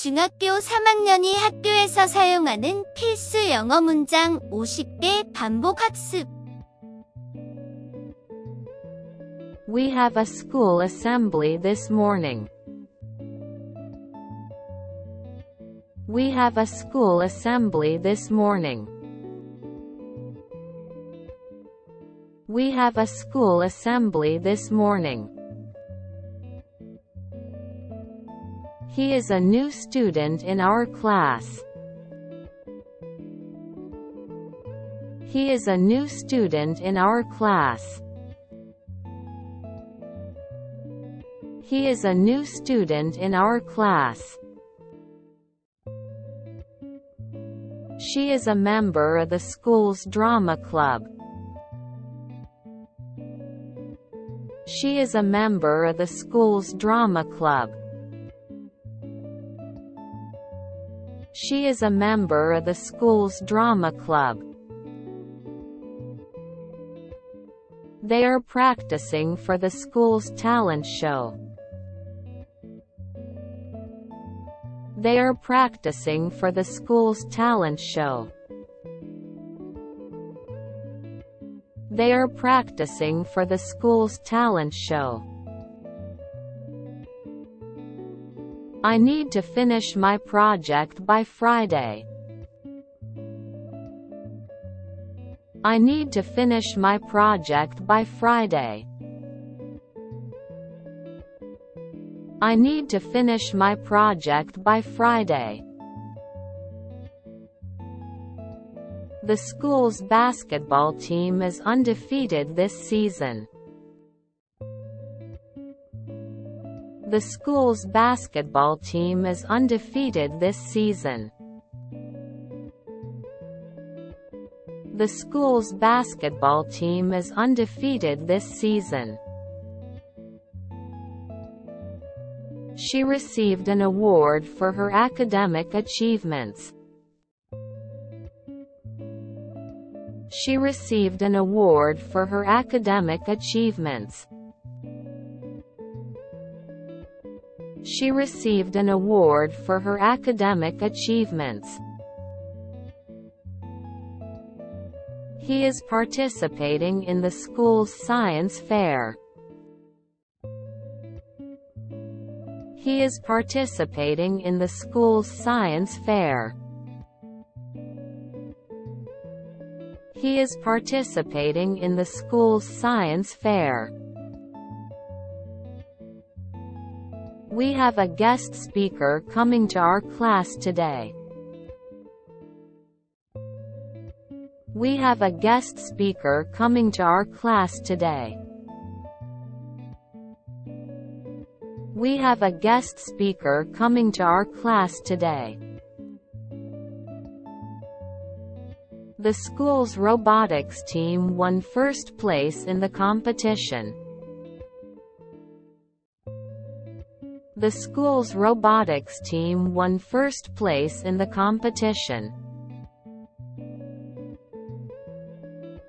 중학교 3학년이 학교에서 사용하는 필수 영어 문장 50개 반복 학습. We have a school assembly this morning. We have a school assembly this morning. We have a school assembly this morning. He is a new student in our class. He is a new student in our class. He is a new student in our class. She is a member of the school's drama club. She is a member of the school's drama club. She is a member of the school's drama club. They are practicing for the school's talent show. They are practicing for the school's talent show. They are practicing for the school's talent show. I need to finish my project by Friday. I need to finish my project by Friday. I need to finish my project by Friday. The school's basketball team is undefeated this season. The school's basketball team is undefeated this season. The school's basketball team is undefeated this season. She received an award for her academic achievements. She received an award for her academic achievements. She received an award for her academic achievements. He is participating in the school's science fair. He is participating in the school's science fair. He is participating in the school's science fair. We have a guest speaker coming to our class today. We have a guest speaker coming to our class today. We have a guest speaker coming to our class today. The school's robotics team won first place in the competition. The school's robotics team won first place in the competition.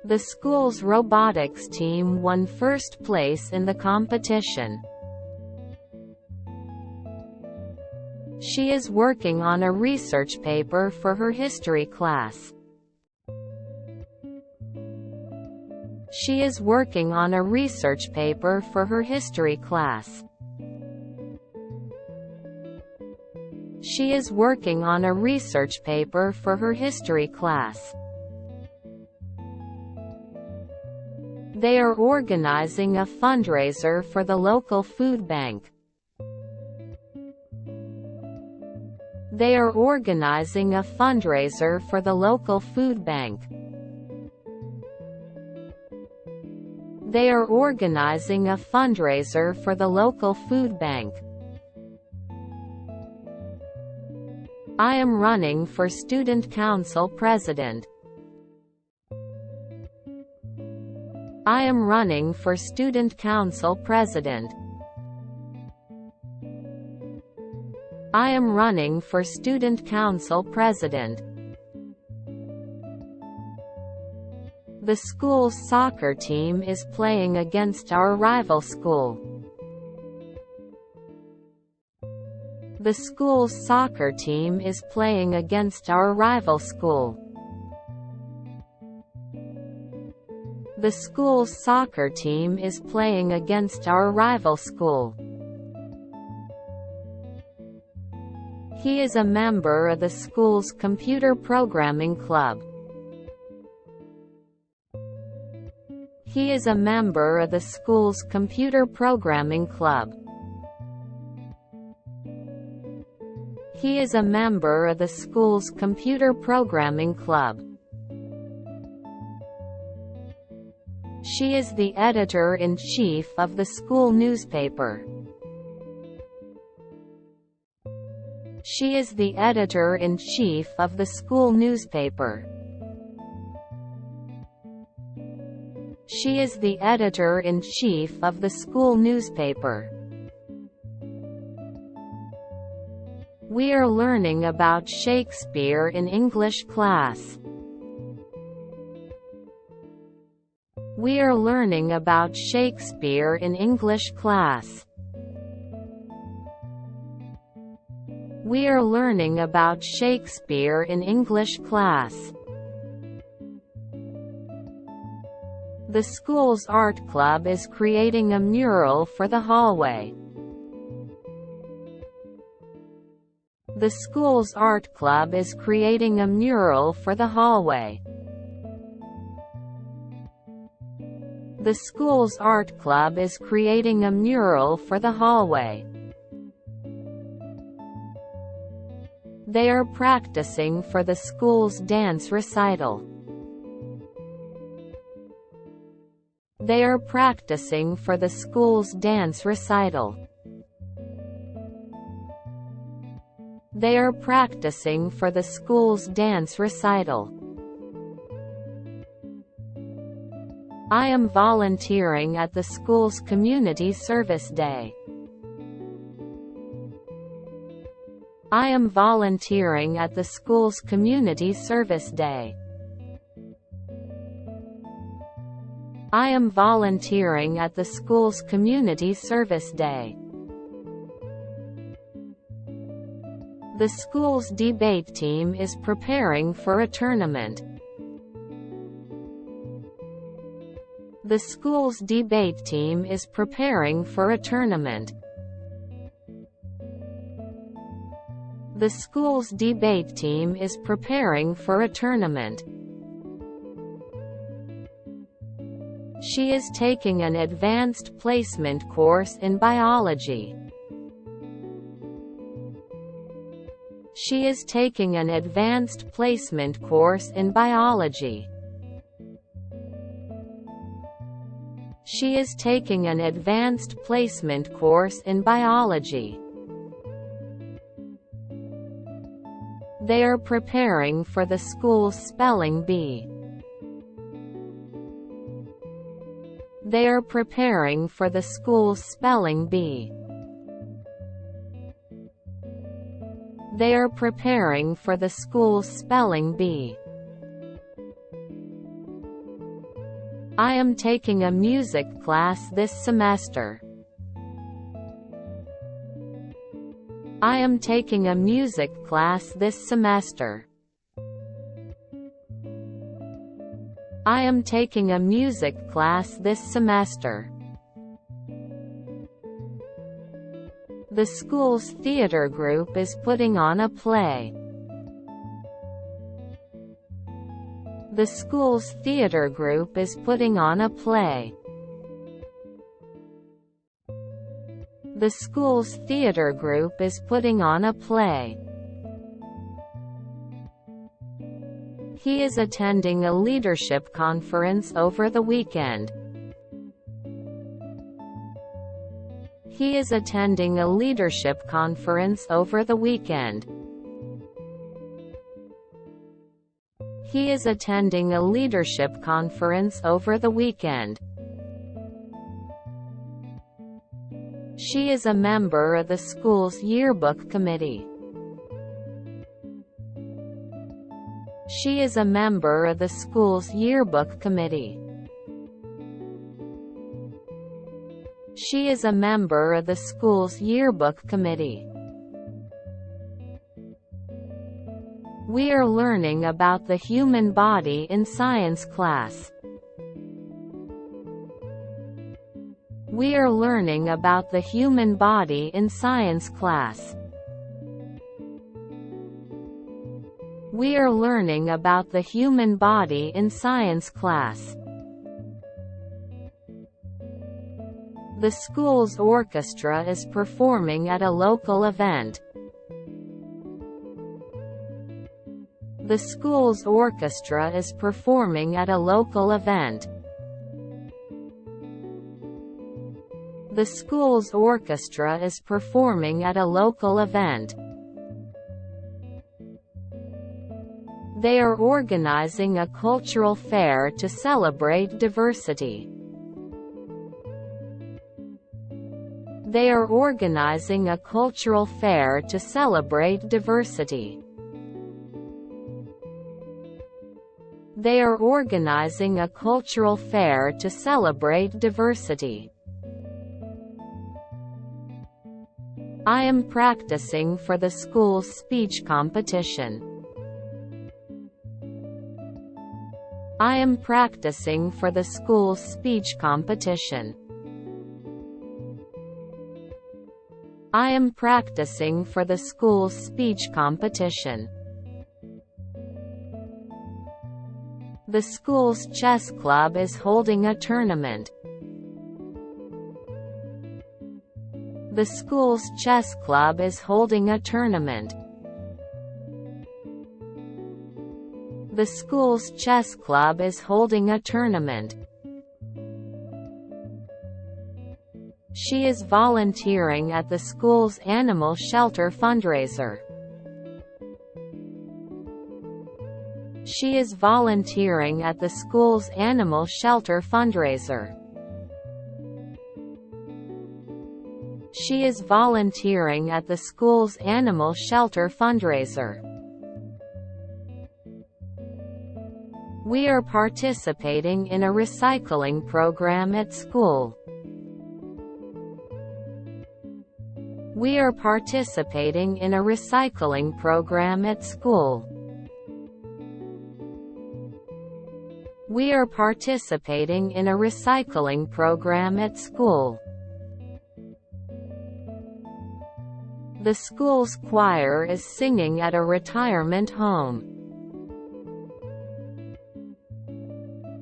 The school's robotics team won first place in the competition. She is working on a research paper for her history class. She is working on a research paper for her history class. She is working on a research paper for her history class. They are organizing a fundraiser for the local food bank. They are organizing a fundraiser for the local food bank. They are organizing a fundraiser for the local food bank. I am running for student council president. I am running for student council president. I am running for student council president. The school's soccer team is playing against our rival school. The school's soccer team is playing against our rival school. The school's soccer team is playing against our rival school. He is a member of the school's computer programming club. He is a member of the school's computer programming club. He is a member of the school's computer programming club. She is the editor-in-chief of the school newspaper. She is the editor-in-chief of the school newspaper. She is the editor-in-chief of the school newspaper. We are learning about Shakespeare in English class. We are learning about Shakespeare in English class. We are learning about Shakespeare in English class. The school's art club is creating a mural for the hallway. The school's art club is creating a mural for the hallway. The school's art club is creating a mural for the hallway. They are practicing for the school's dance recital. They are practicing for the school's dance recital. They are practicing for the school's dance recital. I am volunteering at the school's community service day. I am volunteering at the school's community service day. I am volunteering at the school's community service day. The school's debate team is preparing for a tournament. The school's debate team is preparing for a tournament. The school's debate team is preparing for a tournament. She is taking an advanced placement course in biology. She is taking an advanced placement course in biology. She is taking an advanced placement course in biology. They are preparing for the school's spelling bee. They are preparing for the school's spelling bee. They are preparing for the school's spelling bee. I am taking a music class this semester. I am taking a music class this semester. I am taking a music class this semester. The school's theater group is putting on a play. The school's theater group is putting on a play. The school's theater group is putting on a play. He is attending a leadership conference over the weekend. He is attending a leadership conference over the weekend. He is attending a leadership conference over the weekend. She is a member of the school's yearbook committee. She is a member of the school's yearbook committee. She is a member of the school's yearbook committee. We are learning about the human body in science class. We are learning about the human body in science class. We are learning about the human body in science class. The school's orchestra is performing at a local event. The school's orchestra is performing at a local event. The school's orchestra is performing at a local event. They are organizing a cultural fair to celebrate diversity. They are organizing a cultural fair to celebrate diversity. They are organizing a cultural fair to celebrate diversity. I am practicing for the school's speech competition. I am practicing for the school's speech competition. I am practicing for the school's speech competition. The school's chess club is holding a tournament. The school's chess club is holding a tournament. The school's chess club is holding a tournament. She is volunteering at the school's animal shelter fundraiser. She is volunteering at the school's animal shelter fundraiser. She is volunteering at the school's animal shelter fundraiser. We are participating in a recycling program at school. We are participating in a recycling program at school. We are participating in a recycling program at school. The school's choir is singing at a retirement home.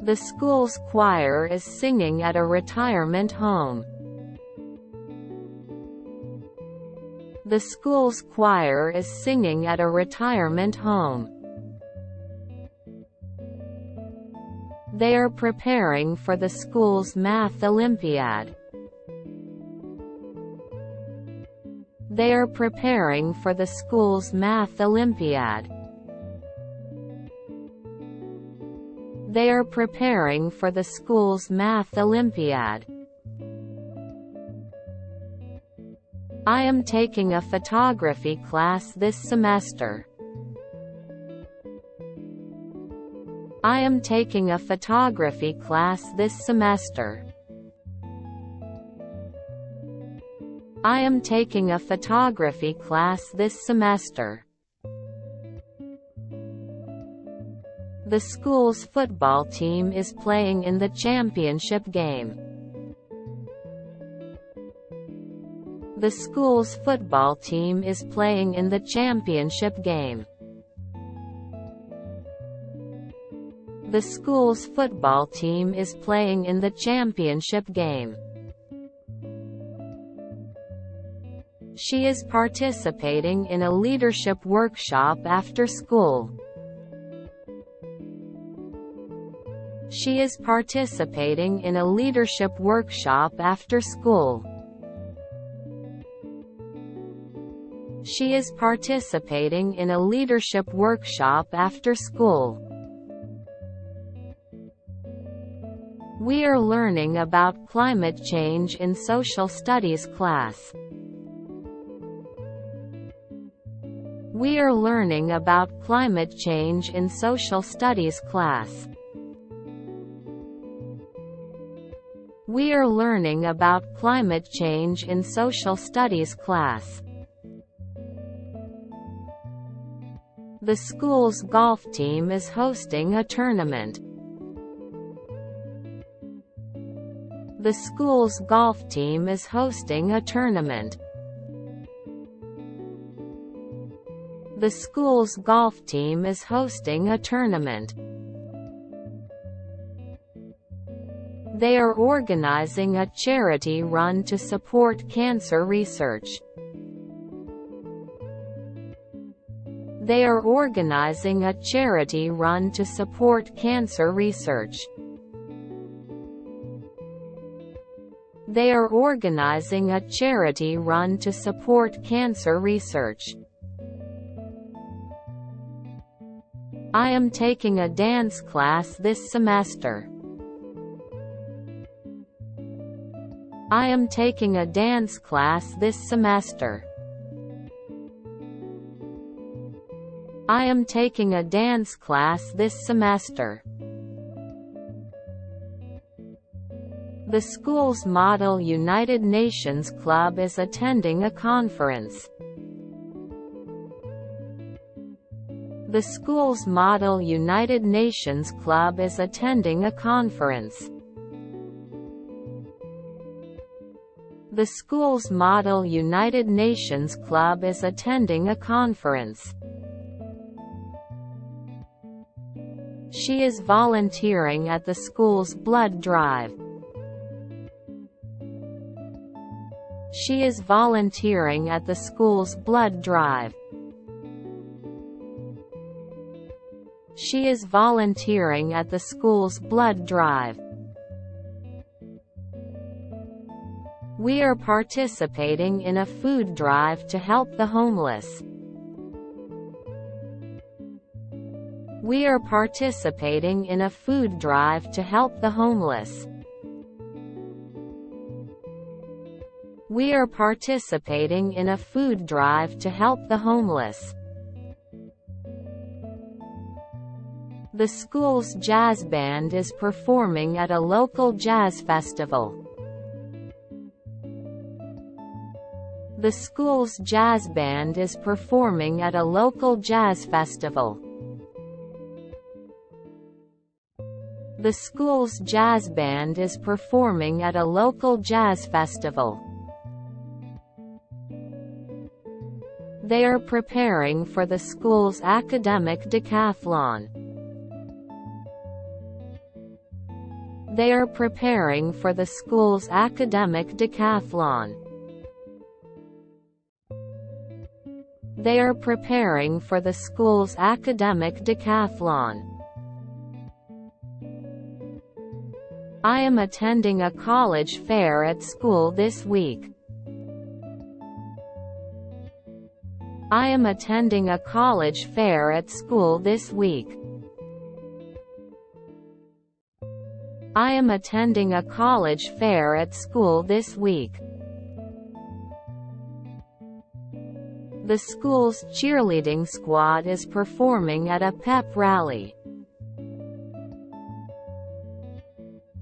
The school's choir is singing at a retirement home. The school's choir is singing at a retirement home. They are preparing for the school's math Olympiad. They are preparing for the school's math Olympiad. They are preparing for the school's math Olympiad. I am taking a photography class this semester. I am taking a photography class this semester. I am taking a photography class this semester. The school's football team is playing in the championship game. The school's football team is playing in the championship game. The school's football team is playing in the championship game. She is participating in a leadership workshop after school. She is participating in a leadership workshop after school. She is participating in a leadership workshop after school. We are learning about climate change in social studies class. We are learning about climate change in social studies class. We are learning about climate change in social studies class. The school's golf team is hosting a tournament. The school's golf team is hosting a tournament. The school's golf team is hosting a tournament. They are organizing a charity run to support cancer research. They are organizing a charity run to support cancer research. They are organizing a charity run to support cancer research. I am taking a dance class this semester. I am taking a dance class this semester. I am taking a dance class this semester. The school's Model United Nations Club is attending a conference. The school's Model United Nations Club is attending a conference. The school's Model United Nations Club is attending a conference. She is volunteering at the school's blood drive. She is volunteering at the school's blood drive. She is volunteering at the school's blood drive. We are participating in a food drive to help the homeless. We are participating in a food drive to help the homeless. We are participating in a food drive to help the homeless. The school's jazz band is performing at a local jazz festival. The school's jazz band is performing at a local jazz festival. The school's jazz band is performing at a local jazz festival. They are preparing for the school's academic decathlon. They are preparing for the school's academic decathlon. They are preparing for the school's academic decathlon. I am attending a college fair at school this week. I am attending a college fair at school this week. I am attending a college fair at school this week. The school's cheerleading squad is performing at a pep rally.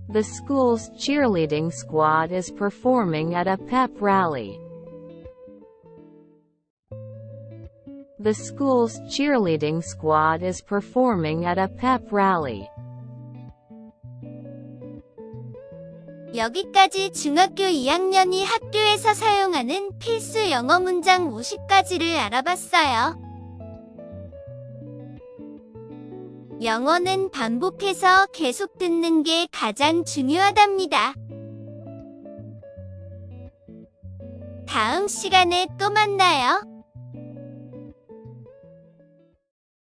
The school's cheerleading squad is performing at a pep rally. The school's cheerleading squad is performing at a pep rally. 여기까지 중학교 2학년이 학교에서 사용하는 필수 영어 문장 50가지를 알아봤어요. 영어는 반복해서 계속 듣는 게 가장 중요하답니다. 다음 시간에 또 만나요.